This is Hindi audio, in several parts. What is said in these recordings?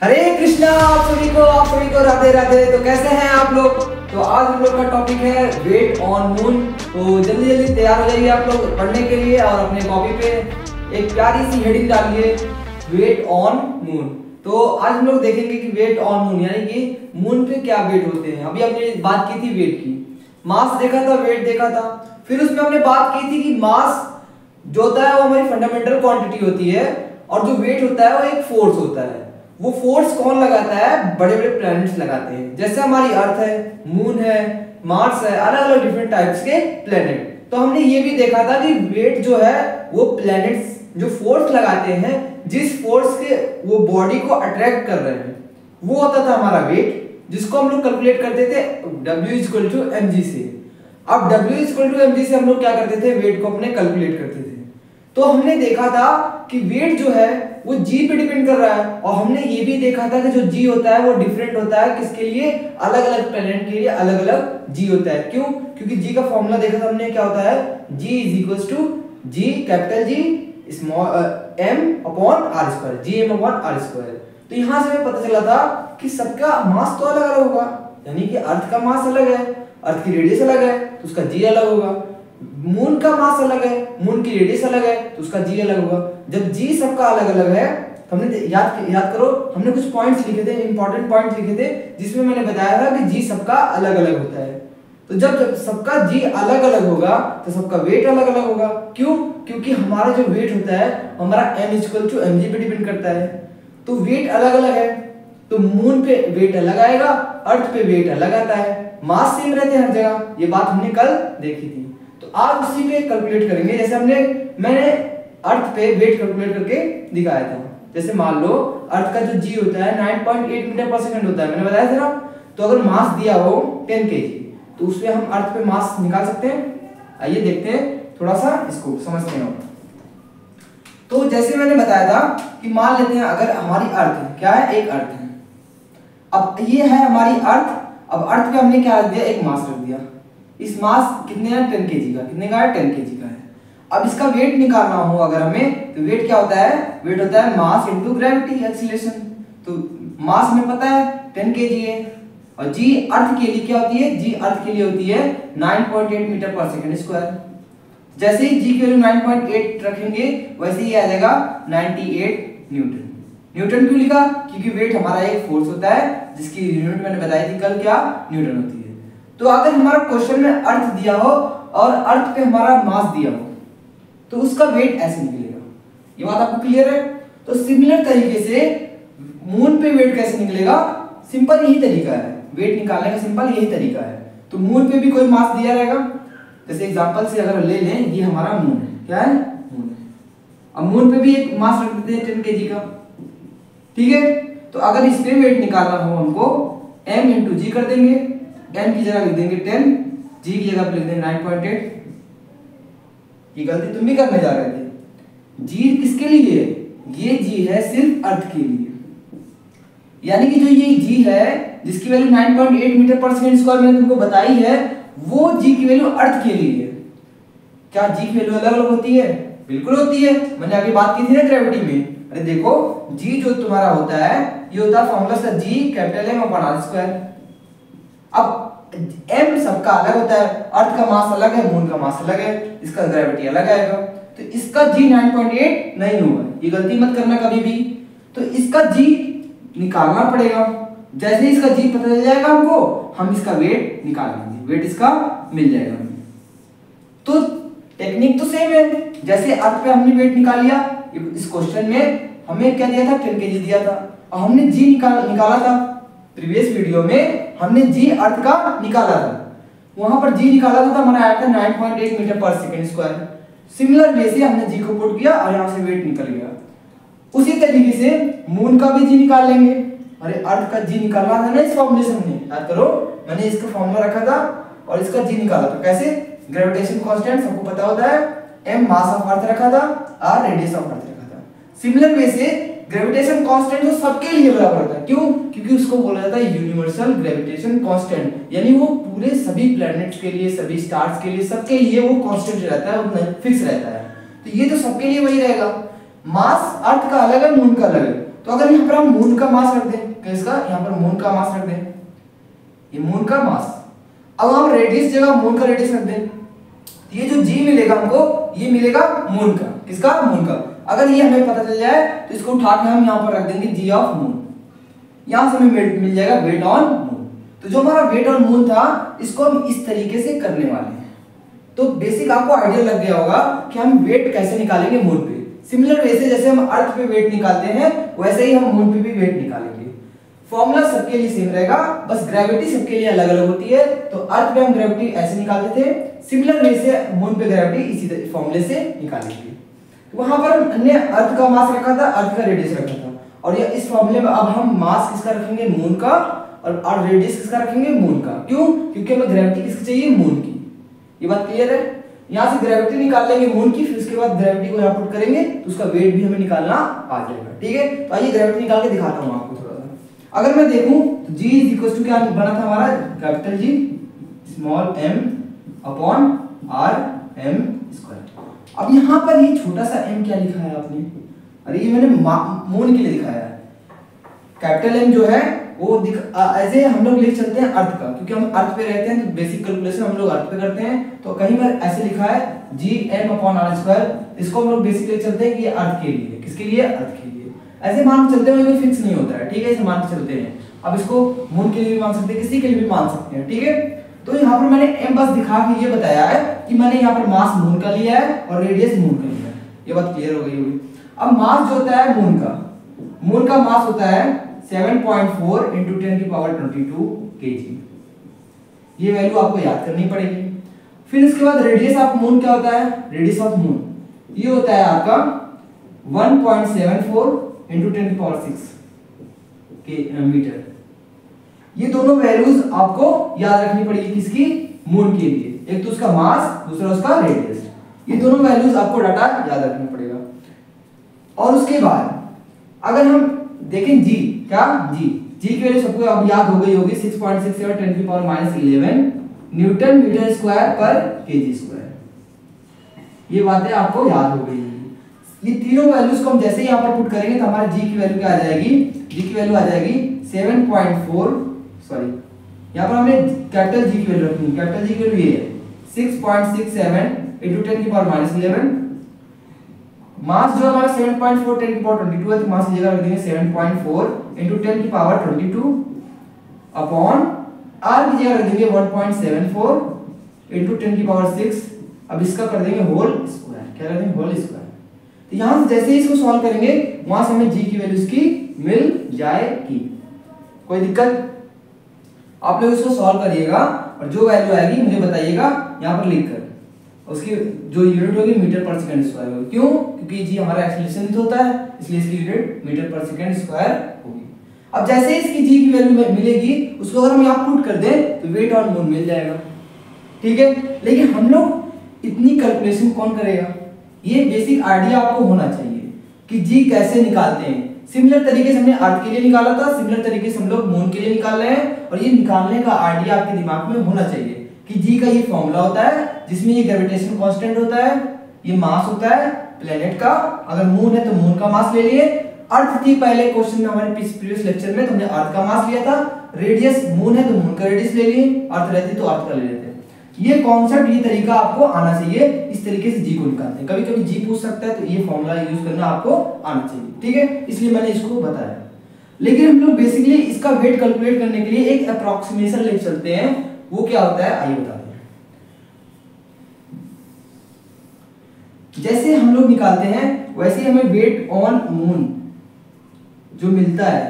हरे कृष्णा, आप सभी को राधे राधे। तो कैसे हैं आप लोग। तो आज हम लोग का टॉपिक है वेट ऑन मून। तो जल्दी जल्दी तैयार हो जाइए आप लोग पढ़ने के लिए और अपने कॉपी पे एक प्यारी सी हेडिंग डालिए, वेट ऑन मून। तो आज हम लोग देखेंगे कि वेट ऑन मून यानी कि मून पे क्या वेट होते हैं। अभी हमने बात की थी वेट की, मास देखा था, वेट देखा था। फिर उसमें हमने बात की थी कि मास जो होता है वो हमारी फंडामेंटल क्वांटिटी होती है और जो वेट होता है वो एक फोर्स होता है। वो फोर्स कौन लगाता है? बड़े बड़े प्लैनेट्स लगाते हैं। जैसे हमारी अर्थ है, मून है, मार्स है, अलग अलग डिफरेंट टाइप्स के प्लैनेट। तो हमने ये भी देखा था कि वेट जो है वो प्लैनेट्स जो फोर्स लगाते हैं, जिस फोर्स के वो बॉडी को अट्रैक्ट कर रहे हैं, वो होता था हमारा वेट, जिसको हम लोग कैलकुलेट करते थे W = mg से। अब W = mg से हम लोग क्या करते थे? वेट को अपने कैलकुलेट करते थे। तो हमने देखा था कि वेट जो है वो g पे डिपेंड कर रहा है, और हमने ये भी देखा था कि जो g होता है वो डिफरेंट होता है किसके लिए? अलग अलग प्लैनेट के लिए अलग अलग g होता है। क्यों? क्योंकि g का फॉर्मूला देखा था हमने, क्या होता है? g = G capital G small m/r², Gm/r²। तो यहां से हमें पता चला था कि सबका मास तो अलग अलग होगा, यानी कि अर्थ का मास अलग है, अर्थ की रेडियस अलग है तो उसका g अलग होगा। मून का मास अलग है, मून की रेडियस अलग है तो उसका g अलग होगा। जब g सबका अलग अलग है तो हमने याद करो, हमने कुछ पॉइंट्स लिखे थे, इंपॉर्टेंट पॉइंट्स लिखे थे, जिसमें मैंने बताया था कि g सबका अलग अलग होता है। तो जब सबका g अलग अलग होगा तो सबका वेट अलग अलग होगा। क्यों? क्योंकि हमारा जो वेट होता है हमारा m = mg पे डिपेंड करता है। तो वेट अलग अलग है, तो मून पे वेट अलग आएगा, अर्थ पे वेट अलग आता है, मास सेम रहते हैं हर जगह। ये बात हमने कल देखी थी। तो आज उसी पे कैलकुलेट करेंगे। जैसे मैंने अर्थ पे वेट कैलकुलेट करके दिखाया था। जैसे मान लो अर्थ का जो g होता है 9.8 मीटर/सेकंड होता है, मैंने बताया था ना। तो अगर मास दिया हो 10 kg तो उससे हम अर्थ पे मास निकाल सकते हैं। आइए देखते हैं, थोड़ा सा इसको समझते हैं। तो जैसे मैंने बताया था कि मान लेते हैं अगर हमारी अर्थ है, क्या है? एक अर्थ है। अब ये है हमारी अर्थ। अब अर्थ पे हमने क्या रख दिया? एक मास रख दिया। इस मास कितने है? 10 kg का। कितने का है? 10 kg का है। अब इसका वेट निकालना हो अगर हमें, तो वेट क्या होता है? वेट होता है मास इनटू ग्रेविटी एक्सीलरेशन। तो मास हमें पता है 10 kg है, और g अर्थ के लिए क्या होती है? g अर्थ के लिए होती है 9.8 मीटर/सेकंड²। जैसे ही g की वैल्यू 9.8 रखेंगे वैसे ही आ जाएगा 98 न्यूटन। न्यूटन क्यों लिखा? क्योंकि वेट हमारा एक फोर्स होता है जिसकी यूनिट मैंने बताई थी कल, क्या? न्यूटन होती है। तो अगर हमारा क्वेश्चन में अर्थ दिया हो और अर्थ पे हमारा मास दिया हो तो उसका वेट ऐसे निकलेगा। ये बात आपको क्लियर है? तो सिमिलर तरीके से मून पे वेट कैसे निकलेगा? सिंपल यही तरीका है, वेट निकालने का सिंपल यही तरीका है। तो मून पे भी कोई मास दिया रहेगा। जैसे एग्जांपल से अगर ले लें, ये हमारा मून है, क्या है? मून है। अब मून पे भी एक मास रख देते हैं 10 kg का, ठीक है? तो अगर इस पे वेट निकालना हो हमको, m × g कर देंगे। m की जगह लिख देंगे 10, g की जगह लिख देंगे 9.8। ये गलती तुम भी करने जा रहे थे। g किसके लिए? ये g है सिर्फ अर्थ के लिए, यानी कि जो ये g है जिसकी वैल्यू 9.8 मीटर/सेकंड² मैंने तुमको बताई है, वो g की वैल्यू अर्थ के लिए है। क्या g की वैल्यू अलग अलग होती है? बिल्कुल होती है। मैंने अभी बात की थी ना ग्रेविटी में। अरे देखो, g जो तुम्हारा होता है ये होता है फॉर्मूला से G कैपिटल M/r²। अब m सबका अलग होता है, अर्थ का मास अलग है, मून का मास अलग है, इसका ग्रेविटी अलग आएगा। तो इसका g 9.8 नहीं होगा, ये गलती मत करना कभी भी। तो इसका g निकालना पड़ेगा। जैसे ही इसका g पता चल जाएगा हमको, हम इसका वेट निकाल लेंगे, वेट इसका मिल जाएगा। तो टेक्निक तो सेम है। जैसे अर्थ पे हमने वेट निकाल लिया, इस क्वेश्चन में हमें क्या दिया था? 10 kg दिया था, और हमने g निकाला था। प्रीवियस वीडियो में हमने g अर्थ का निकाला था, वहां पर g निकाला था, हमारा आया था 9.8 मीटर/सेकंड²। सिमिलर वे से हमने g को पुट किया और यहां से वेट निकल गया। उसी तरीके से मून का भी g निकाल लेंगे। अरे अर्थ का g निकालना था ना इस फॉर्मूले से, हमने याद करो, मैंने इसका फॉर्मूला रखा था और इसका g निकाला था। कैसे? ग्रेविटेशन कांस्टेंट सबको पता होता है, m मास ऑफ अर्थ रखा था, r रेडियस ऑफ अर्थ रखा था। सिमिलर वे से ग्रेविटेशन कांस्टेंट वो सबके लिए बराबर होता है। क्यों? क्योंकि उसको बोला जाता है यूनिवर्सल ग्रेविटेशन कांस्टेंट, यानी वो पूरे सभी प्लैनेट्स के लिए, सभी स्टार्स के लिए, सबके लिए वो कांस्टेंट रहता है, वो फिक्स रहता है। तो ये तो सबके लिए वही रहेगा। मास अर्थ का अलग है, मून का अलग है, तो अगर यहाँ पर हम मून का मास रख दें, किसका, यहाँ पर मून का मास रख दें, ये मून का मास, अब हम रेडियस जगह मून का रेडियस रख दें, ये जो जी मिलेगा हमको, ये मिलेगा मून का, किसका, मून का। अगर ये हमें पता चल जाए तो इसको उठा के हम यहाँ पर रख देंगे जी ऑफ मून, यहाँ से हमें मिल जाएगा वेट ऑन मून। तो जो हमारा वेट ऑन मून था इसको हम इस तरीके से करने वाले हैं। तो बेसिक आपको आइडिया लग गया होगा कि हम वेट कैसे निकालेंगे मून पे। सिमिलर वे से जैसे हम अर्थ पे वेट निकालते हैं वैसे ही हम मून पे भी वेट निकालेंगे। फॉर्मूला सबके लिए सेम रहेगा, बस ग्रेविटी सबके लिए अलग अलग होती है। तो अर्थ पे हम ग्रेविटी ऐसे निकालते थे, सिमिलर वे से मून पे ग्रेविटी इसी फॉर्मूले से निकालेंगे। वहां पर हमने अर्थ का मास रखा था, अर्थ का रेडियस रखा था, और ये इस फॉर्मूले में अब हम मास किसका रखेंगे, मून का, और रेडियस किसका रखेंगे, मून का। क्यों, क्योंकि हमें ग्रेविटी किसकी चाहिए, मून की। ये बात क्लियर है। यहाँ से ग्रेविटी निकाल लेंगे मून की, फिर उसके बाद ग्रेविटी को यहाँ पुट करेंगे तो उसका वेट भी हमें निकालना आ जाएगा। ठीक है, तो आइए ग्रेविटी निकाल के दिखाता हूँ आपको थोड़ा सा। अगर मैं देखूं तो G इज इक्वल टू क्या बना था हमारा, capital G small m upon r m square. अब यहाँ पर ये छोटा सा m क्या लिखा है आपने, अरे ये मैंने मून के लिए दिखाया है। कैपिटल M जो है वो ऐसे हम लोग लिख चलते हैं अर्थ का, क्योंकि हम अर्थ पे रहते हैं तो बेसिक कैलकुलेशन हम लोग अर्थ पे करते हैं। तो कहीं पर ऐसे लिखा है Gm अपॉन r स्क्वायर, इसको हम लोग बेसिक लिख चलते हैं कि ये अर्थ के लिए, किसके लिए, अर्थ के लिए। ऐसे मान के चलते हैं, कोई फिक्स नहीं होता है। ठीक है, ऐसे मान के चलते हैं। अब इसको मून के लिए भी मान सकते हैं, किसी के लिए भी मान सकते हैं। ठीक है, तो यहाँ पर मैंने m बस दिखा के ये बताया है कि मैंने यहाँ पर मास मून का लिया है और रेडियस मून का लिया है। ये बात क्लियर हो गई होगी। अब मास जो होता है मून का मास होता है 7.4 into 10 की पावर 22 kg। ये वैल्यू आपको याद करनी पड़ेगी। फिर इसके बाद रेडियस ऑफ मून क्या होता है, रेडियस ऑफ मून ये होता है आपका 1.74 into 10 की पावर 6 के मीटर। ये दोनों वैल्यूज आपको याद रखनी पड़ेगी, किसकी, मून के लिए। एक तो उसका मास, दूसरा उसका रेडियस। ये दोनों वैल्यूज आपको डाटा याद रखना पड़ेगा। और उसके बाद अगर हम देखें जी, क्या जी की वैल्यू सबको अब याद हो गई होगी, 6.67 10 की पावर -11 न्यूटन मीटर स्क्वायर पर केजी स्क्वायर। ये बातें आपको याद हो गई होगी। ये तीनों वैल्यूज को हम जैसे ही यहाँ पर पुट करेंगे तो हमारे जी की वैल्यू क्या आ जाएगी, जी की वैल्यू आ जाएगी 7.4, सॉरी यहाँ पर हमें कैपिटल जी की वैल्यू रखनी है। कैपिटल जी की वैल्यू ये है 6.67 into 10 की पावर -11। मास जो हमारा 7.4 10 की पावर 22 है, तो मास की जगह रख देंगे 7.4 into 10 की पावर 22 अपॉन r की जगह रख देंगे 1.74 into 10 की पावर 6। अब इसका कर देंगे होल स्क्वायर, क्या कर देंगे, होल स्क्वायर। तो यहां से जैसे ही इसको सॉल्व करेंगे वहां से हमें g की वैल्यू इसकी मिल जाएगी। कोई दिक्कत, आप लोग इसको सॉल्व करिएगा और जो वैल्यू आएगी मुझे बताइएगा यहाँ पर लिखकर। उसकी जो यूनिट होगी मीटर पर सेकंड स्क्वायर होगी। क्यों, क्योंकि जी हमारा एक्सेलरेशन होता है, इसलिए इसकी यूनिट मीटर पर सेकंड स्क्वायर होगी। अब जैसे ही इसकी जी की वैल्यू मिलेगी उसको अगर हम यहाँ पुट कर दें तो वेट ऑन मून मिल जाएगा। ठीक है, लेकिन हम लोग इतनी कैलकुलेशन कौन करेगा, ये बेसिक आइडिया आपको होना चाहिए कि जी कैसे निकालते हैं। सिमिलर तरीके से हमने अर्थ के लिए निकाला था, सिमिलर तरीके से हम लोग मून के लिए निकाल रहे हैं। और ये निकालने का आइडिया आपके दिमाग में होना चाहिए कि जी का ये फॉर्मूला होता है जिसमें ये ग्रेविटेशन कांस्टेंट होता है, ये मास होता है प्लेनेट का। अगर मून है तो मून का मास ले लिए। अर्थ थी पहले क्वेश्चन में हमारे प्रीवियस लेक्चर में, तो हमने अर्थ का मास लिया था। रेडियस मून है तो मून का रेडियस ले लिए, अर्थ रहती तो अर्थ का ले लेते। ये कॉन्सेप्ट, ये तरीका आपको आना चाहिए। इस तरीके से जी को निकालते हैं। कभी कभी जी पूछ सकता है तो ये फॉर्मूला यूज करना आपको आना चाहिए। ठीक है, इसलिए मैंने इसको बताया। लेकिन हम लोग बेसिकली इसका वेट कैलकुलेट करने के लिए एक अप्रोक्सीमेशन ले चलते हैं। वो क्या होता है आइए बताते हैं। जैसे हम लोग निकालते हैं वैसे ही हमें वेट ऑन मून जो मिलता है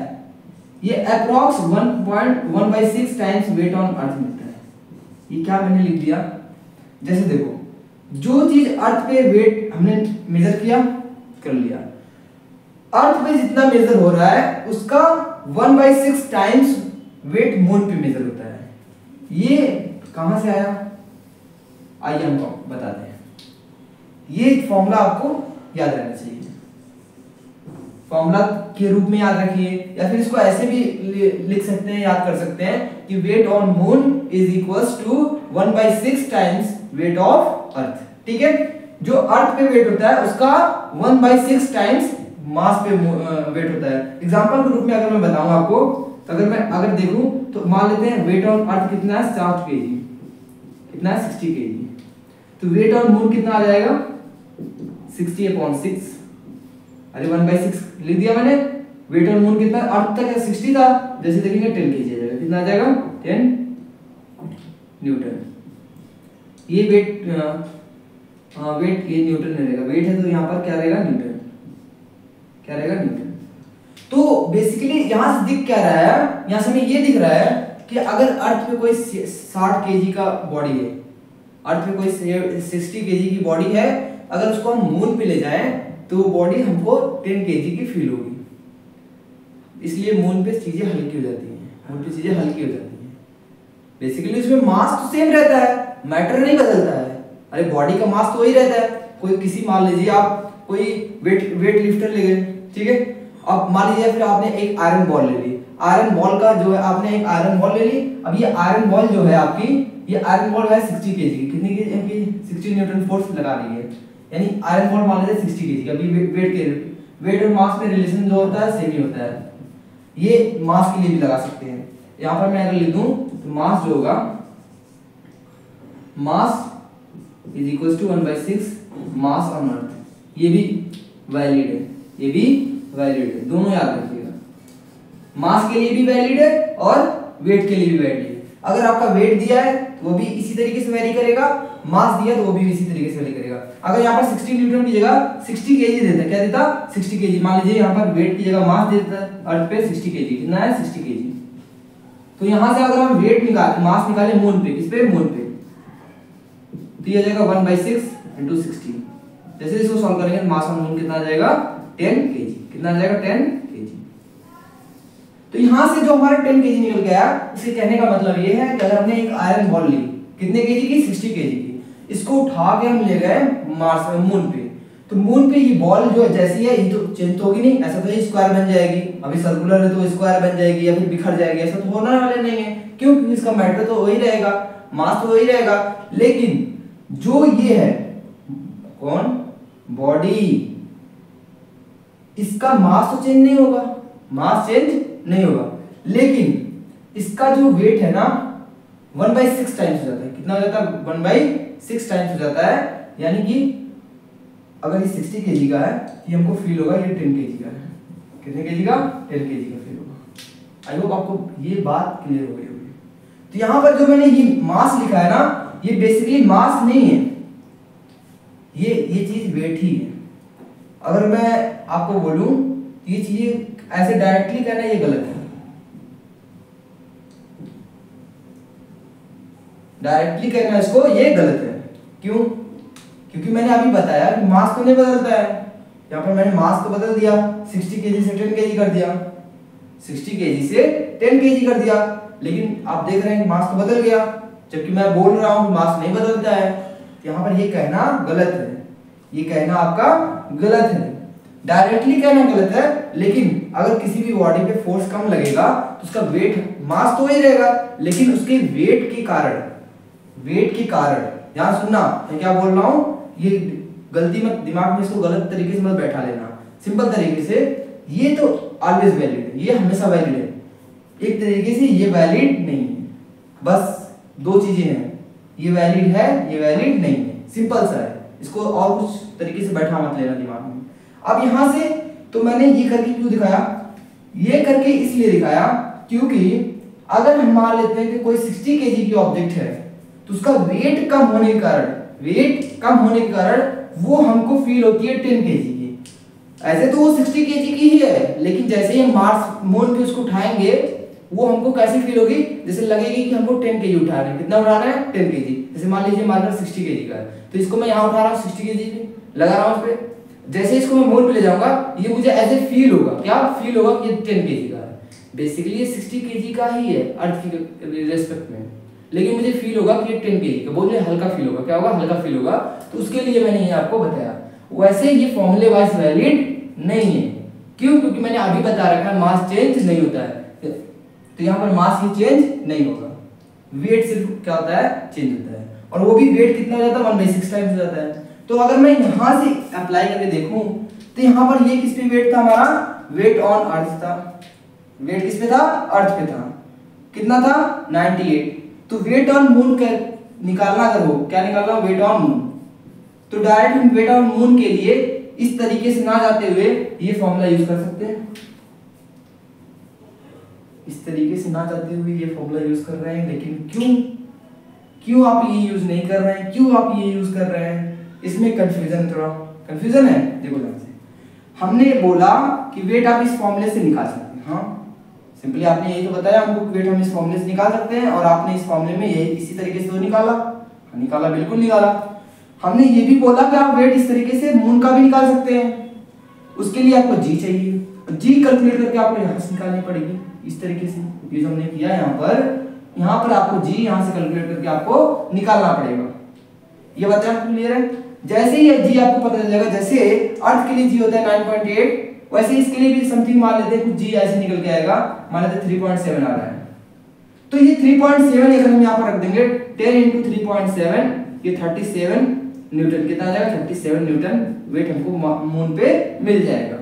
ये approx 1.1/6 times weight on earth मिलता है। ये क्या मैंने लिख दिया, जैसे देखो जो चीज अर्थ पे वेट हमने मेजर किया कर लिया, अर्थ पे जितना मेजर हो रहा है उसका 1/6 टाइम्स वेट मून पे मेजर होता है। ये कहां से आया, आइए हम बताते हैं। ये फॉर्मूला आपको याद रहना चाहिए, फॉर्मूला के रूप में याद रखिए, या फिर इसको ऐसे भी लिख सकते हैं, याद कर सकते हैं कि weight on moon is equals to 1/6 times weight of earth. ठीक है, जो अर्थ पे वेट होता है उसका 1/6 टाइम्स मास पे वेट होता है। एग्जांपल के रूप में अगर मैं बताऊं आपको, तो अगर देखूं तो मान लेते हैं वेट ऑन अर्थ कितना है 60 केजी, कितना है 60 केजी। तो वेट ऑन मून कितना आ जाएगा 60/6, अरे 1/6 लिख दिया मैंने। वेट ऑन मून कितना, अर्थ तक 60 था, जैसे देखेंगे 10 केजी आ जाएगा। कितना आ जाएगा 10 न्यूटन। ये वेट ये न्यूटन रहेगा, वेट है तो यहाँ पर क्या रहेगा न्यूटन, क्या रहेगा न्यूटन। तो बेसिकली यहाँ से दिख क्या रहा है, यहाँ से हमें ये दिख रहा है कि अगर अर्थ पे कोई 60 केजी का बॉडी है, अर्थ पे कोई 60 केजी की बॉडी है, अगर उसको हम मून पे ले जाएं तो वो बॉडी हमको 10 केजी की फील होगी। इसलिए मून पे चीजें हल्की हो जाती हैं, मून पे चीजें हल्की हो जाती हैं। बेसिकली उसमें मास तो सेम रहता है, मैटर नहीं बदलता है। अरे बॉडी का मास तो वही रहता है। कोई किसी मान लीजिए आप कोई वेट लिफ्टर ले गए, ठीक है, अब मान लीजिए फिर आपने एक आयरन बॉल ले ली, आयरन बॉल का जो है आपने एक आयरन बॉल ले ली। अब ये आयरन बॉल जो है आपकी, ये आयरन बॉल है 60 केजी की, कितनी की 60 न्यूटन फोर्स लगा रही है, यानी आयरन बॉल मान लीजिए 60 केजी का। अभी वेट और मास में रिलेशन जो होता है सेम ही होता है। ये मास के लिए भी लगा सकते हैं। यहाँ पर मैं अगर लिख दूं तो मास जो होगा, mass is equal to 1/6 mass on earth. ये भी वैलिड है, ये भी वैलिड है, दोनों याद रखिएगा। मास के लिए भी वैलिड है और वेट के लिए भी वैलिड है। अगर आपका वेट दिया है तो वो भी इसी तरीके से वैरी करेगा, मास दिया तो वो भी इसी तरीके से वैरी करेगा। अगर यहाँ पर 60 न्यूटन की जगह 60 केजी देता, क्या देता 60 केजी, मान लीजिए यहाँ पर वेट की जगह मास देता अर्थ पे 60 केजी, कितना है 60 केजी। तो यहाँ से अगर हम वेट मास निकाले मून पे, किस पे मून पे, तो ये आ जाएगा 1/6 × 60। जैसे इसको सॉल्व करेंगे मास ऑन मून कितना आ जाएगा 10 केजी, कितना आ जाएगा 10 केजी। तो यहां से जो हमारा 10 केजी निकल गया, इसके कहने का मतलब ये है कि अगर हमने एक आयरन बॉल ली, कितने केजी की 60 केजी की, इसको उठा के हम ले गए मार्स मून पे, तो मून पे ये बॉल जो जैसी है ये तो चेंज तो होगी नहीं, ऐसा तो ये स्क्वायर बन जाएगी। अभी सर्कुलर है तो स्क्वायर बन जाएगी या फिर बिखर जाएगी, ऐसा तो होने वाले नहीं है। क्यों, क्योंकि इसका मैटर तो वही रहेगा, मास तो वही रहेगा। लेकिन जो ये है कौन, बॉडी, इसका मास तो चेंज नहीं होगा, मास चेंज नहीं होगा, लेकिन इसका जो वेट है ना 1/6 टाइम्स हो जाता है। कितना हो जाता है 1/6 टाइम्स हो जाता है। यानी कि अगर ये 60 केजी का है, ये हमको फील होगा ये 10 केजी का है। कितने केजी का 10 केजी का फील होगा। आई होप आपको ये बात क्लियर हो गई होगी। तो यहाँ पर जो मैंने ये मास लिखा है ना, ये बेसिकली मास नहीं है, ये चीज वेट ही है। अगर मैं आपको बोलूं ये चीज ऐसे डायरेक्टली कहना ये गलत है, डायरेक्टली कहना इसको ये गलत है। क्यों, क्योंकि मैंने अभी बताया कि मास तो नहीं बदलता है। यहाँ पर मैंने मास तो बदल दिया, 60 केजी से 10 केजी कर दिया, 60 केजी से 10 केजी कर दिया, लेकिन आप देख रहे हैं कि मास तो बदल गया, जबकि मैं बोल रहा हूं मास नहीं बदलता है। यहाँ पर ये कहना गलत है, ये कहना आपका गलत है, डायरेक्टली कहना गलत है। लेकिन अगर किसी भी बॉडी पे फोर्स कम लगेगा तो उसका वेट, मास तो वही रहेगा, लेकिन उसके वेट के कारण, वेट के कारण, यहाँ सुनना मैं क्या बोल रहा हूँ, ये गलती मत, दिमाग में इसको गलत तरीके से मत बैठा लेना। सिंपल तरीके से, ये तो ऑलवेज वैलिड है, ये हमेशा वैलिड है। एक तरीके से ये वैलिड नहीं है, बस दो चीजें हैं, ये वैलिड है, ये वैलिड नहीं है, सिंपल सा है। इसको और कुछ तरीके से बैठा मत लेना दिमाग में। अब यहां से तो मैंने ये करके क्यों दिखाया, ये करके इसलिए दिखाया क्योंकि अगर हम मान लेते हैं कि कोई 60 केजी की ऑब्जेक्ट है, तो उसका वेट कम होने के कारण, वेट कम होने के कारण वो हमको फील होती है 10 केजी की। ऐसे तो वो 60 केजी की ही है, लेकिन जैसे ही हम मार्स मून पे उसको उठाएंगे वो हमको कैसी फील होगी, जैसे लगेगी कि हमको 10 केजी उठा रहे हैं। कितना उठा रहे हैं 10 केजी। जैसे मान लीजिए हमारे पास 60 केजी का है, तो इसको मैं यहाँ उठा रहा हूँ 60 केजी पे लगा रहा हूँ उस पे, जैसे इसको मैं मून पे ले जाऊंगा ये मुझे ऐसे फील होगा, क्या फील होगा कि ये 10 केजी का है। बेसिकली ये 60 केजी का ही है अर्थ की रेस्पेक्ट में, लेकिन मुझे फील होगा कि ये 10 केजी का, बहुत मुझे हल्का फील होगा। क्या होगा, हल्का फील होगा। तो उसके लिए मैंने ये आपको बताया। वैसे ये फॉर्मूले वाइज वैलिड नहीं है, क्यों, क्योंकि मैंने अभी बता रखा है मास चेंज नहीं होता है, तो यहाँ पर मास ही चेंज नहीं होगा, वेट सिर्फ क्या होता है, चेंज होता है। और वो भी वेट कितना हो जाता है 1/6 टाइम्स हो जाता है। तो अगर मैं यहाँ से अप्लाई करके देखूं तो यहाँ पर ये किस पे वेट था हमारा, वेट ऑन अर्थ था। वेट किस पे था, अर्थ पे था। कितना था 98। तो वेट ऑन मून का निकालना, अगर हो क्या निकालना, वेट ऑन मून, तो डायरेक्ट हम वेट ऑन मून के लिए इस तरीके से ना जाते हुए ये फॉर्मूला यूज कर सकते हैं। इस तरीके से ना जाते हुए ये फॉर्मूला यूज कर रहे हैं, लेकिन क्यों आप ये यूज नहीं कर रहे हैं, क्यों आप ये यूज कर रहे हैं, इसमें कंफ्यूजन, थोड़ा कंफ्यूजन है। देखो ध्यान से, हमने बोला कि वेट आप इस फॉर्मूले से निकाल सकते हैं। हाँ, सिंपली आपने यही तो बताया हमको, वेट हम इस फॉर्मूले से निकाल सकते हैं, और आपने इस फॉर्मूले में यही इसी तरीके से तो निकाला। निकाला, बिल्कुल निकाला। हमने ये भी बोला कि आप वेट इस तरीके से मून का भी निकाल सकते हैं। उसके लिए आपको जी चाहिए, जी कैलकुलेट करके आपको यहाँ से निकालनी पड़ेगी इस तरीके से, क्योंकि जो हमने किया यहाँ पर आपको जी यहाँ से कैलकुलेट करके आपको निकालना पड़ेगा। ये बात आपको क्लियर है। जैसे ही जी आपको पता चल जाएगा, जैसे अर्थ के लिए जी होता है 9.8, वैसे इसके लिए भी समथिंग मान लेते हैं, कुछ जी ऐसे निकल के आएगा, मान लेते हैं 3.7 आ रहा है। तो ये 3.7 अगर हम यहाँ पर रख देंगे, 10 × 3.7, ये 37 न्यूटन, कितना आ जाएगा 37 न्यूटन वेट हमको मून पे मिल जाएगा।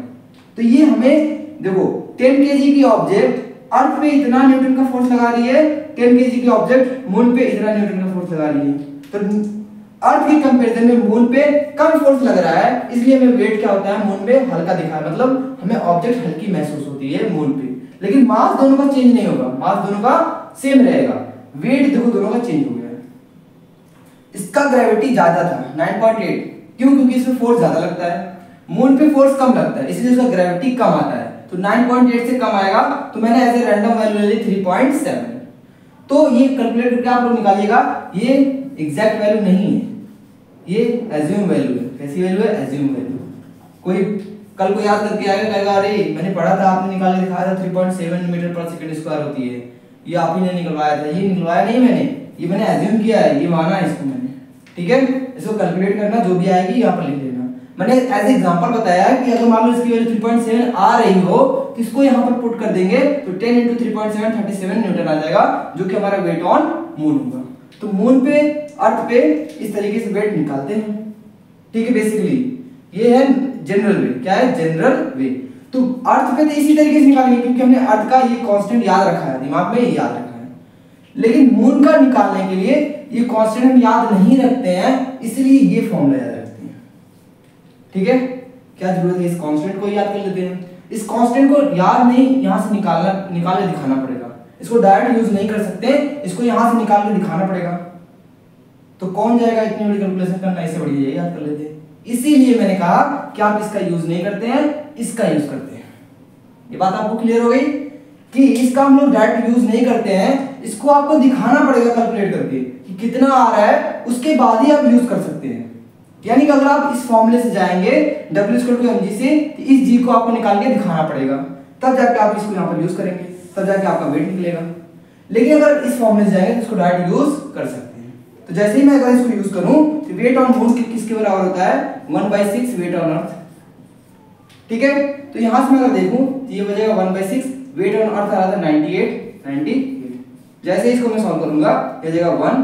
तो ये हमें देखो 10 kg की ऑब्जेक्ट अर्थ पे इतना न्यूटन का फोर्स लगा रही है, 10 kg की ऑब्जेक्ट मून पे इतना न्यूटन का फोर्स लगा रही है। तो अर्थ के कंपैरिजन में मून पे कम फोर्स लग रहा है, इसलिए हमें वेट क्या होता है मून पे हल्का दिखा है, मतलब हमें ऑब्जेक्ट हल्की महसूस होती है मून पे, लेकिन मास दोनों का चेंज नहीं होगा, मास दोनों का सेम रहेगा। वेट देखो दोनों का चेंज हो गया है। इसका ग्रेविटी ज्यादा था 9.8, क्यों, क्योंकि इसमें फोर्स ज्यादा लगता है, मून पे फोर्स कम लगता है, इसलिए उसका ग्रेविटी कम आता है। तो 9.8 से कम आएगा, तो मैंने ऐसे रैंडम वैल्यू ले ली 3.7। तो ये कैलकुलेट करके आप लोग निकालिएगा, ये एग्जैक्ट वैल्यू नहीं है, ये एज्यूम वैल्यू है। कैसी वैल्यू है, एज्यूम वैल्यू। कोई कल को याद करके आएगा, कहेगा अरे मैंने पढ़ा था, आपने निकाल के दिखाया था 3.7 मीटर पर सेकंड स्क्वायर होती है, ये आप ही ने निकलवाया था। ये निकलवाया नहीं मैंने, ये मैंने एज्यूम किया है, ये माना है इसको मैंने, ठीक है। इसको कैलकुलेट करना, जो भी आएगी यहाँ पर लिख लेना। मैंने एज एग्जांपल बताया कि अगर मान लो इसकी वैल्यू 3.7 आ रही हो, तो इसको यहाँ पर पुट कर देंगे, तो 10 × 3.7 37 न्यूटन आ जाएगा, जो कि हमारा वेट ऑन मून होगा। तो मून पे, अर्थ पे इस तरीके से वेट निकालते हैं, ठीक है। बेसिकली ये है जनरल वे। क्या है, जनरल वे। तो अर्थ पे तो इसी तरीके से निकालेंगे, क्योंकि हमने अर्थ का ये कांस्टेंट याद रखा है, दिमाग में ये याद रखा है। लेकिन मून का निकालने के लिए ये कांस्टेंट हम याद नहीं रखते हैं, इसलिए ये फॉर्मूला याद रखते हैं, ठीक है। क्या जरूरत है, इस कांस्टेंट को याद कर लेते हैं। इस कांस्टेंट को याद नहीं, यहां से निकाल के दिखाना पड़ेगा। इसको डायरेक्ट यूज नहीं कर सकते, इसको यहां से निकाल के दिखाना पड़ेगा। तो कौन जाएगा इतनी बड़ी कैलकुलेशन करना, इससे बढ़िया ये याद कर लेते हैं। इसीलिए मैंने कहा कि आप इसका यूज नहीं करते हैं, इसका यूज करते हैं। ये बात आपको क्लियर हो गई कि इसका हम लोग डायरेक्ट यूज नहीं करते हैं, इसको आपको दिखाना पड़ेगा कैलकुलेट करके कि कितना आ रहा है, उसके बाद ही आप यूज कर सकते हैं। यानी कि अगर आप इस फॉर्मूले से जाएंगे W=mg से, तो इस g को आपको निकाल के दिखाना पड़ेगा, तब जाके आप इसको यहाँ पर यूज करेंगे, तब जाके आपका वेट निकलेगा। लेकिन अगर इस फॉर्मूले से जाएंगे तो इसको डायरेक्ट यूज कर सकते हैं। तो जैसे ही मैं अगर इसको यूज करूं, तो वेट ऑन मून किसके बराबर होता है, 1/6 वेट ऑन अर्थ, ठीक है। तो यहां से मैं अगर देखूं तो ये बचेगा 1/6, वेट ऑन अर्थ आ रहा था 98। जैसे इसको मैं सॉल्व करूंगा, ये जाएगा 1,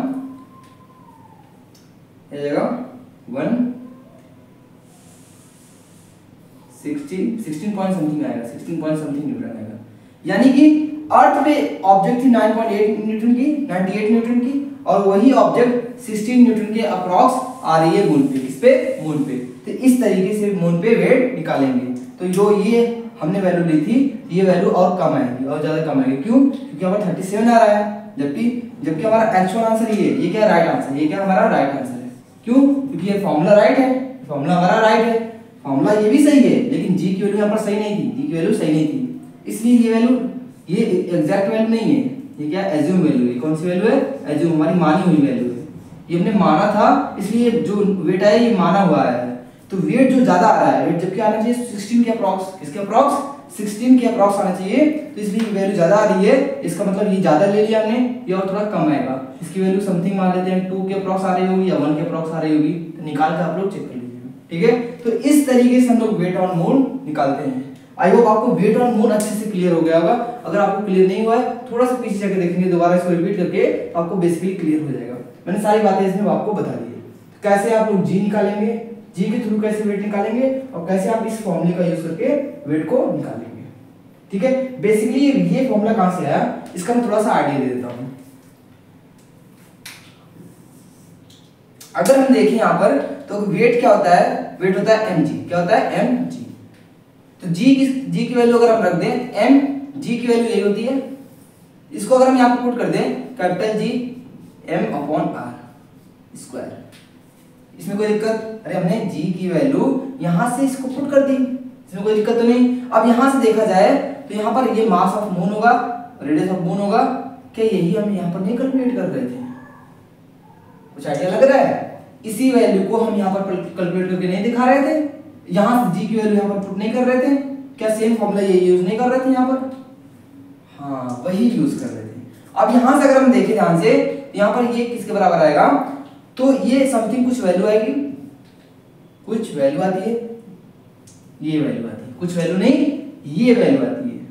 ये जाएगा 1 16 पॉइंट समथिंग आएगा, 16 पॉइंट समथिंग न्यूटन आएगा। यानी कि अर्थ पे ऑब्जेक्ट थी 9.8 न्यूटन की, 98 न्यूटन की, और वही ऑब्जेक्ट 16 न्यूटन के अप्रॉक्स आ रही है मून पे। किस पे, मून पे। तो इस तरीके से मून पे वेट निकालेंगे। तो जो ये हमने वैल्यू ली थी, ये वैल्यू और कम आएगी, और ज्यादा कम आएगी। क्यों, क्योंकि हमारा 37 आ रहा है, जबकि हमारा एक्चुअल आंसर ये क्या राइट आंसर, ये क्या हमारा राइट आंसर है। क्यों, क्योंकि ये फॉर्मूला राइट है, फॉर्मूला हमारा राइट है, फॉर्मूला ये भी सही है, लेकिन जी की वैल्यू यहाँ पर सही नहीं थी, जी की वैल्यू सही नहीं थी, इसलिए ये वैल्यू, ये एग्जैक्ट वैल्यू नहीं है, ये क्या एज्यूम वैल्यू है। कौन सी वैल्यू है, एज्यूम, हमारी मानी हुई वैल्यू है। ये हमने माना था, इसलिए जो वेट है ये माना हुआ है। तो वेट जो ज्यादा आ रहा है, वेट जबकि आना चाहिए 16 के अप्रॉक्स, किसके अप्रॉक्स, 16 के अप्रॉक्स आना चाहिए, तो इसलिए वैल्यू ज्यादा आ रही है। इसका मतलब ये ज्यादा ले लिया हमने, ये और थोड़ा कम आएगा। इसकी वैल्यू समथिंग मान लेते हैं 2 के अप्रॉक्स आ रही होगी या 1 के अप्रॉक्स आ रही होगी, तो निकाल के आप लोग चेक कर लीजिएगा, ठीक है। तो इस तरीके से हम लोग वेट ऑन मून निकालते हैं। आई होप आपको वेट ऑन मून अच्छे से क्लियर हो गया होगा। अगर आपको क्लियर नहीं हुआ है, थोड़ा सा पीछे जाकर देखेंगे, दोबारा इसको रिपीट करके, आपको बेसिकली क्लियर हो जाएगा। मैंने सारी बातें इसमें आपको बता दी है। कैसे आप लोग जी निकालेंगे, जी के थ्रू कैसे वेट निकालेंगे और कैसे आप इस फॉर्मूले का यूज करके वेट को निकालेंगे। ठीक है, बेसिकली ये फॉर्मूला कहां से आया इसका मैं थोड़ा सा आइडिया दे देता हूं। अगर हम देखें यहां पर तो वेट क्या होता है, वेट होता है mg। क्या होता है mg। तो g की वैल्यू अगर हम रख दें, mg की वैल्यू यही होती है। इसको अगर हम यहां पर पुट कर दें कैपिटल G m/r स्क्वायर, इसमें कोई दिक्कत? अरे हमने g की वैल्यू यहां से इसको पुट कर दी, इसमें कोई दिक्कत तो नहीं। अब यहां से देखा जाए तो यहां पर ये मास ऑफ मून होगा, रेडियस ऑफ मून होगा। क्या यही हम यहां पर नहीं कैलकुलेट कर रहे थे? कुछ आइडिया लग रहा है? इसी वैल्यू को हम यहां पर कैलकुलेट करके नहीं दिखा रहे थे, यहां से g की वैल्यू यहां पर पुट नहीं कर रहे थे? क्या सेम फॉर्मूला ये यूज नहीं कर रहे थे यहां पर? हाँ, वही यूज कर रहे थे। अब यहां से अगर हम देखें ध्यान से, यहां पर ये किसके बराबर आएगा? तो ये समथिंग कुछ वैल्यू आएगी, कुछ वैल्यू आती है, ये वैल्यू आती है, कुछ वैल्यू नहीं, ये वैल्यू आती है।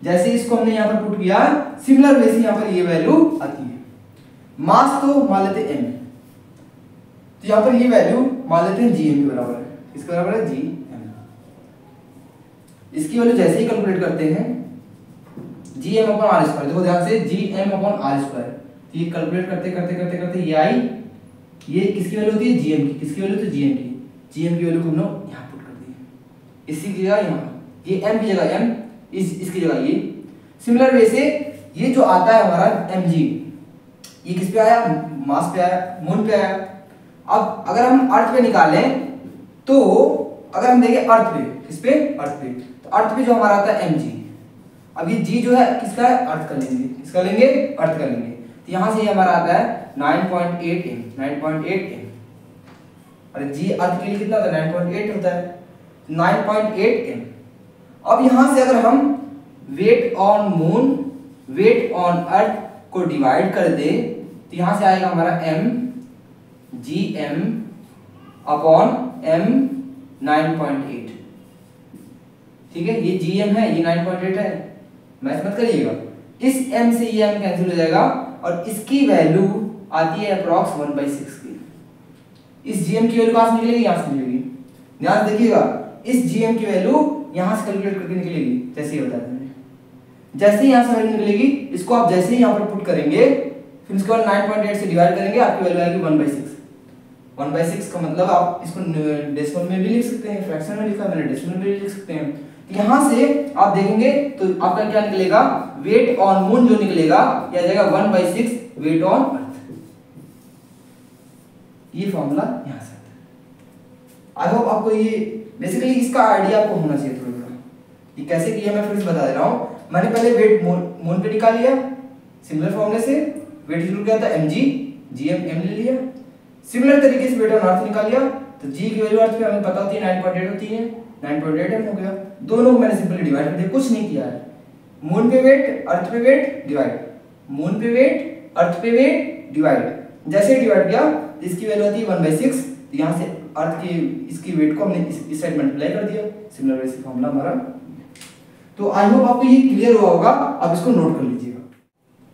जैसे इसको हमने यहां पर पुट किया, सिमिलर वैसे यहां पर ये वैल्यू आती है। मास तो मान लेते m, तो यहां पर ये वैल्यू मान लेते हैं gm के बराबर है। इसके बराबर है gm। इसकी वैल्यू जैसे ही कैलकुलेट करते हैं gm/r², देखो ध्यान से gm/r², ये कैलकुलेट करते करते करते करते ये आई, ये किसकी वैल्यू होती है? gm की। किसकी वैल्यू? तो gm की। gm की वैल्यू को हम लोग यहां पुट कर दिए, इसी की जगह यहां, ये m की जगह m, इसकी जगह ये। सिमिलर वे से ये जो आता है हमारा mg, ये किस पे आया? मास पे आया, मून पे आया। अब अगर हम अर्थ पे निकालें तो अगर हम देखें अर्थ पे, किस पे? अर्थ पे, तो अर्थ पे जो हमारा आता है mg। अब ये g जो है किसका है? अर्थ का लेंगे, किसका लेंगे? अर्थ का लेंगे। तो यहां से ये हमारा आता है 9.8 m, 9.8 m। अरे g अर्थ के लिए कितना होता है? 9.8 होता है, 9.8 m। अब यहां से अगर हम weight on moon, weight on earth को डिवाइड कर दे तो यहां से आएगा हमारा m gm अपॉन m 9.8। ठीक है, ये gm है, ये 9.8 है, मैथ मत करिएगा। इस m से ये m कैंसिल हो जाएगा और इसकी वैल्यू आती है अप्रॉक्स 1/6 की। इस gm की वैल्यू कहां से निकलेगी? यहां से निकलेगी। ध्यान देखिएगा, इस gm की वैल्यू यहां से कैलकुलेट करके निकलेगी, जैसे ही बताया मैंने। जैसे ही यहां से वैल्यू निकलेगी, इसको आप जैसे ही यहां पर पुट करेंगे, फिर इसके बाद 9.8 से डिवाइड करेंगे, आपकी वैल्यू आएगी 1/6। 1/6 का मतलब आप इसको डेसिमल में भी लिख सकते हैं, फ्रैक्शन में लिखा मैंने, डेसिमल में भी लिख सकते हैं। यहां से आप देखेंगे तो आपका क्या निकलेगा? वेट ऑन मून जो निकलेगा ये आ जाएगा 1/6 वेट ऑन अर्थ। ये फॉर्मूला यहां से आता है। आई होप आपको ये बेसिकली इसका आइडिया आपको होना चाहिए थोड़ा थोड़ा। ये कैसे किया मैं फिर से बता दे रहा हूं। मैंने पहले वेट मून पे निकाल लिया सिमिलर फॉर्मूले से, वेट इक्वल क्या था? mg, gm m ले लिया। सिमिलर तरीके से वेट ऑन अर्थ निकाल लिया, तो g की वैल्यू अर्थ पे हमें पता होती है 9.8 होती है, 9.8 m हो गया। दोनों को मैंने सिंपली डिवाइड कर दिया, कुछ नहीं किया है। मून पे वेट, अर्थ पे वेट, डिवाइड, मून पे वेट, अर्थ पे वेट, डिवाइड। जैसे डिवाइड किया इसकी वैल्यू आती है 1/6, तो यहां से अर्थ की इसकी वेट को हमने इस साइड मल्टीप्लाई कर दिया। सिमिलर वैसे फॉर्मूला हमारा। तो आई होप आपको ये क्लियर हुआ होगा, आप इसको नोट कर लीजिएगा।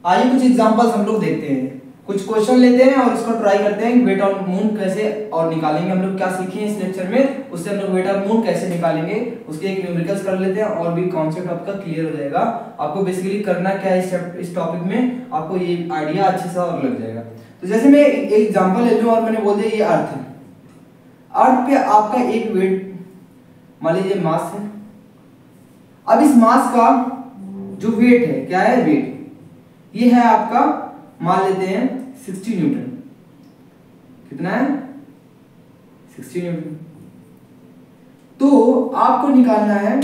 आइए कुछ एग्जांपल्स हम लोग देखते हैं, कुछ क्वेश्चन लेते हैं और इसको ट्राई करते हैं वेट ऑन मून कैसे और निकालेंगे। हम लोग क्या सीखे इस लेक्चर में, उससे हम लोग वेट ऑन मून कैसे निकालेंगे उसके एक न्यूमेरिकल्स कर लेते हैं और भी कॉन्सेप्ट आपका क्लियर हो जाएगा। आपको बेसिकली करना क्या है इस टॉपिक में, आपको ये आइडिया अच्छे से और लग जाएगा। तो जैसे मैं एक एग्जांपल ले लूं और मैंने बोल दिया ये अर्थ है, अर्थ पे आपका एक वेट मान लीजिए मास है। अब इस मास का जो वेट है, क्या है? वेट ये है आपका, मान लेते हैं 60 न्यूटन। कितना है? 60 न्यूटन। तो आपको निकालना है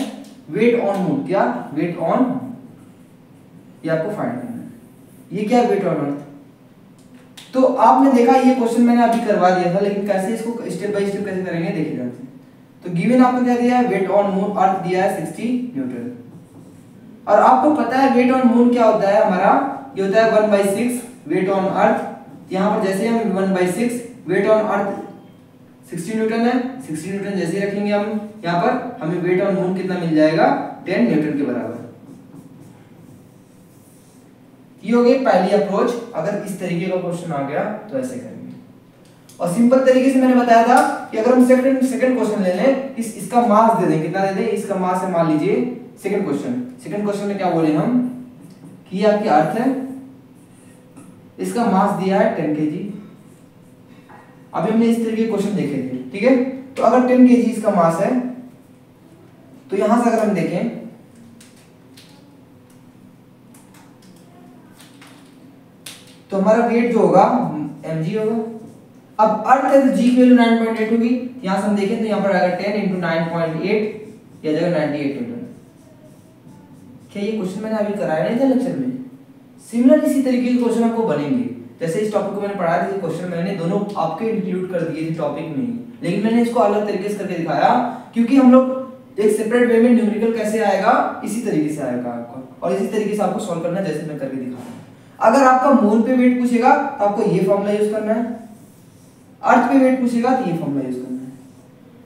वेट ऑन मून। क्या? वेट ऑन, ये आपको फाइंड करना है। ये क्या है? Weight on earth. तो आपने देखा ये क्वेश्चन मैंने अभी करवा दिया था, लेकिन कैसे इसको स्टेप बाय स्टेप कैसे करेंगे देखिए ध्यान से। तो गिवन आपको क्या दिया है? वेट ऑन मून अर्थ दिया है 60 न्यूटन। और आपको पता है वेट ऑन मून क्या होता है हमारा? ये होता है 1/6 वेट ऑन अर्थ। यहां पर जैसे हम 1/6 वेट ऑन अर्थ 60 न्यूटन है, 60 न्यूटन जैसे रखेंगे हम यहां पर, हमें वेट ऑन मून कितना मिल जाएगा? 10 न्यूटन के बराबर। ये हो गई पहली अप्रोच। अगर इस तरीके का क्वेश्चन आ गया तो ऐसे करेंगे। और सिंपल तरीके से मैंने बताया था कि अगर हम सेकंड क्वेश्चन ले लें, इसका मास दे दें, कितना दे दें, इसका मास है मान लीजिए सेकंड क्वेश्चन में क्या बोले हम कि आपकी अर्थ है, इसका मास दिया है 10 kg। अभी हमने इस तरीके के क्वेश्चन देखे थे, ठीक है। तो अगर 10 kg इसका मास है, तो यहां से अगर हम देखें तो हमारा वेट जो होगा mg होगा। अब अर्थ है तो g की वैल्यू 9.8 होगी। यहां से हम देखें तो यहां पर अगर 10 × 9.8 या जगह 98 न्यूटन। क्या ये क्वेश्चन मैंने अभी कराया नहीं था लेक्चर में? सिमिलर इसी तरीके के क्वेश्चन आपको बनेंगे। जैसे इस टॉपिक को मैंने पढ़ाया था, क्वेश्चन मैंने दोनों आपके इंक्लूड कर दिए थे टॉपिक में ही, लेकिन मैंने इसको अलग तरीके से करके दिखाया क्योंकि हम लोग एक सेपरेट वे में न्यूमेरिकल कैसे आएगा इसी तरीके से आएगा आपको, और इसी तरीके से आपको सॉल्व करना है जैसे मैं करके दिखा रहा हूं। अगर आपका मोल पे वेट पूछेगा तो आपको ये फॉर्मूला यूज करना है, अर्थ पे वेट पूछेगा तो ये फॉर्मूला यूज करना है।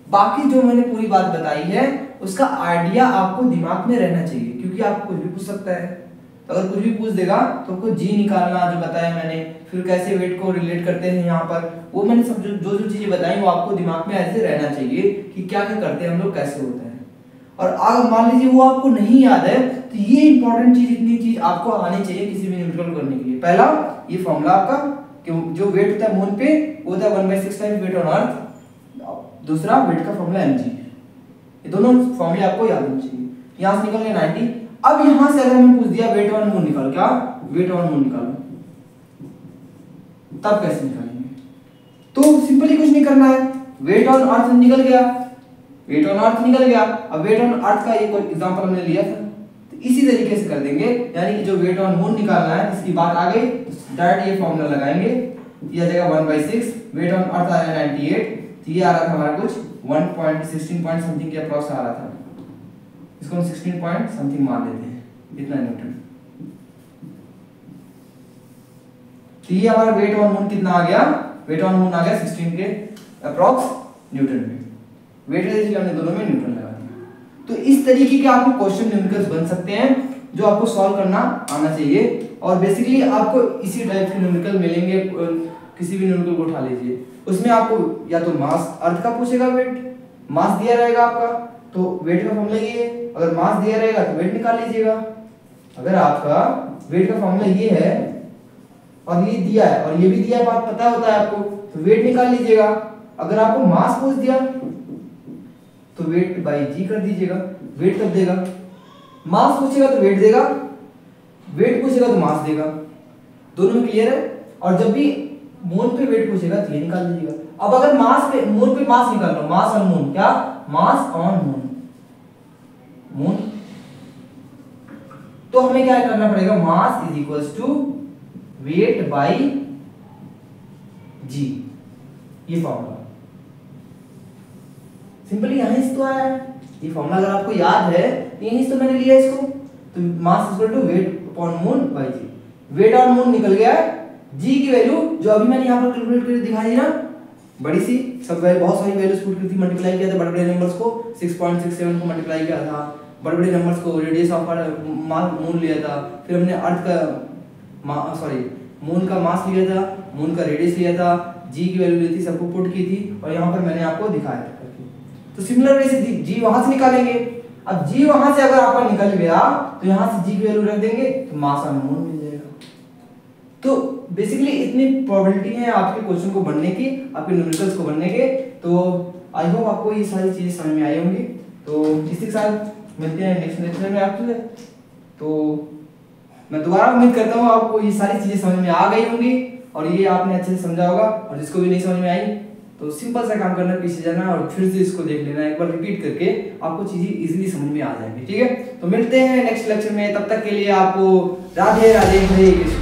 बाकी जो मैंने पूरी बात बताई है उसका आइडिया आपको दिमाग में रहना चाहिए, क्योंकि आपको कुछ भी पूछ सकता है। तो अगर कुछ भी पूछ देगा तो आपको जी निकालना जो बताया मैंने, फिर कैसे वेट को रिलेट करते हैं यहाँ पर, वो मैंने सब जो चीजें बताई वो आपको दिमाग में ऐसे रहना चाहिए कि क्या क्या करते हैं हम लोग, कैसे होता है। और अगर मान लीजिए वो आपको नहीं याद है तो ये इंपॉर्टेंट चीज, इतनी चीज आपको आनी चाहिए किसी भी न्यूमेरिकल करने के लिए। पहला ये फॉर्मूला आपका कि जो वेट होता है मून पे वो होता है 1/6 टाइम्स वेट ऑन अर्थ। दूसरा वेट का फॉर्मूला mg। ये दोनों फॉर्मूले आपको याद होने चाहिए। यहां से निकल गए 90। अब यहां से अगर हमें पूछ दिया वेट ऑन मून निकालो, क्या वेट ऑन मून निकालो, तब कैसे निकालेंगे? तो सिंपली कुछ नहीं करना है, वेट ऑन अर्थ निकल गया, वेट ऑन अर्थ निकल गया। अब वेट ऑन अर्थ का एक एग्जांपल हमने लिया था, तो इसी तरीके से कर देंगे। यानी कि जो वेट ऑन मून निकालना है इसकी बात आ गई, डायरेक्ट ये फॉर्मूला लगाएंगे, ये आ जाएगा 1/6, वेट ऑन अर्थ आ रहा है 98, तो ये आ रहा था हमारा कुछ 1.16 पॉइंट समथिंग के अप्रॉक्स आ रहा था। इसको हम 16 पॉइंट समथिंग मान लेते हैं, इतना न्यूटन। तो ये हमारा वेट ऑन मून कितना आ गया? वेट ऑन मून आ गया 16 के अप्रॉक्स न्यूटन में। वेट इसलिए हमने दोनों में न्यूटन लगा दिया। तो इस तरीके के आपको क्वेश्चन न्यूमेरिकल्स बन सकते हैं जो आपको सॉल्व करना आना चाहिए। और बेसिकली आपको इसी टाइप के न्यूमेरिकल मिलेंगे, किसी भी न्यूमेरिकल को उठा लीजिए, उसमें आपको या तो मास अर्थ का पूछेगा, वेट मास दिया रहेगा आपका तो वेट का फॉर्मूला ये है, अगर मास दिया रहेगा तो वेट निकाल लीजिएगा। अगर आपका वेट का फॉर्मूला ये है और ये दिया है और ये भी दिया है, बात पता होता है आपको, तो वेट निकाल लीजिएगा। अगर आपको मास पूछ दिया तो वेट बाई जी कर दीजिएगा। वेट कब देगा? मास पूछेगा तो वेट देगा, वेट पूछेगा तो मास देगा। दोनों में क्लियर है? और जब भी मून पे वेट पूछेगा तो ये निकाल लीजिएगा। अब अगर मास पे मून पे मास निकाल रहा हूं, मास ऑन मून, क्या मास ऑन मून, तो हमें क्या करना पड़ेगा? Mass is equals to weight by g, ये फॉर्मूला सिंपली यहीं से तो आया है। ये फॉर्मूला अगर आपको याद है यहीं से तो मैंने लिया इसको, तो mass equal to weight upon moon by G. Weight on moon निकल गया है, जी की वैल्यू जो अभी मैंने यहाँ पर कैलकुलेट करके दिखाई ना, बड़ी सी सब बहुत सारी वैल्यूज पुट की थी, मल्टीप्लाई किया था बड़े बड़े नंबर्स को, 6.67 को मल्टीप्लाई किया था, बड़े बड़े नंबर्स को, रेडियस ऑफ मून लिया था, फिर हमने अर्थ का मून का मास लिया था, मून का रेडियस लिया था, जी की वैल्यू ली थी, सबको पुट की थी और यहाँ पर मैंने आपको दिखाया था। तो सिमिलर वे से जी वहां से निकालेंगे। अब जी वहां से अगर आपका निकल गया तो यहाँ से जी की वैल्यू रख देंगे तो मास ऑन मून मिल जाएगा। तो बेसिकली इतनी प्रोबेबिलिटी है आपके क्वेश्चन को बनने की, आपके न्यूमेरिकल्स को बनने के। तो आई होप आपको ये सारी चीजें समझ में आई होंगी। तो इसी के साथ मिलते हैं नेक्स्ट लेक्चर में आपसे। तो मैं दोबारा उम्मीद करता हूँ आपको ये सारी चीजें समझ में आ गई होंगी और ये आपने अच्छे से समझा होगा। और जिसको भी नहीं समझ में आई तो सिंपल सा काम करना, पीछे जाना और फिर से इसको देख लेना, एक बार रिपीट करके आपको चीजें इजीली समझ में आ जाएंगी। ठीक है, तो मिलते हैं नेक्स्ट लेक्चर में। तब तक के लिए आपको राधे राधे, हरे कृष्ण।